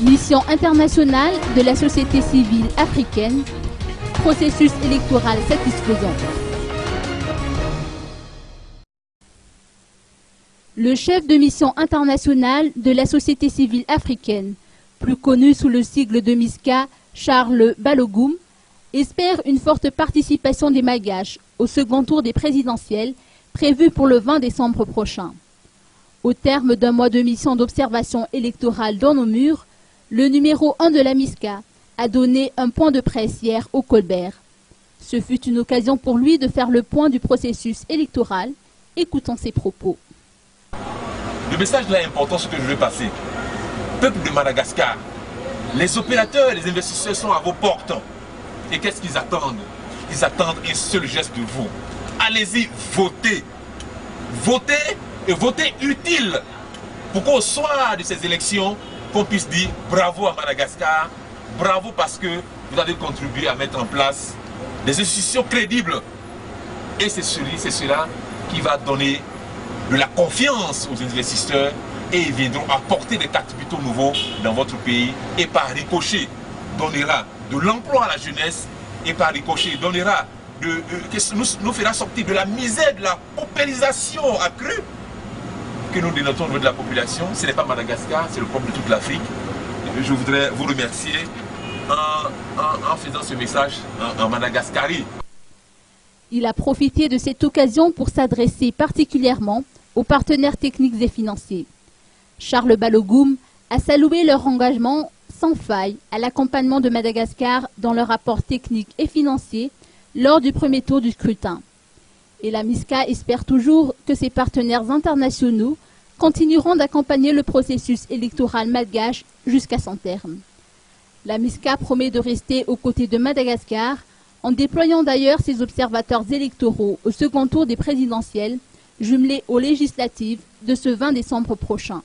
Mission internationale de la société civile africaine, processus électoral satisfaisant. Le chef de mission internationale de la société civile africaine, plus connu sous le sigle de MISCA, Charles Balogun, espère une forte participation des Malgaches au second tour des présidentielles prévu pour le 20 décembre prochain. Au terme d'un mois de mission d'observation électorale dans nos murs, le numéro 1 de la MISCA a donné un point de presse hier au Colbert. Ce fut une occasion pour lui de faire le point du processus électoral. Écoutons ses propos. Le message là est important, ce que je veux passer. Peuple de Madagascar, les opérateurs et les investisseurs sont à vos portes. Et qu'est-ce qu'ils attendent? Ils attendent un seul geste de vous. Allez-y, votez. Votez et votez utile. Pour qu'au soir de ces élections, qu'on puisse dire bravo à Madagascar, bravo parce que vous avez contribué à mettre en place des institutions crédibles. Et c'est cela qui va donner de la confiance aux investisseurs et ils viendront apporter des capitaux nouveaux dans votre pays et par ricochet donnera de l'emploi à la jeunesse et par ricochet donnera nous fera sortir de la misère, de la paupérisation accrue que nous dénotons au niveau de la population. Ce n'est pas Madagascar, c'est le problème de toute l'Afrique. Je voudrais vous remercier en faisant ce message en Madagascarie. Il a profité de cette occasion pour s'adresser particulièrement aux partenaires techniques et financiers. Charles Balogun a salué leur engagement sans faille à l'accompagnement de Madagascar dans leur rapport technique et financier lors du premier tour du scrutin. Et la MISCA espère toujours que ses partenaires internationaux continueront d'accompagner le processus électoral malgache jusqu'à son terme. La MISCA promet de rester aux côtés de Madagascar en déployant d'ailleurs ses observateurs électoraux au second tour des présidentielles, jumelés aux législatives de ce 20 décembre prochain.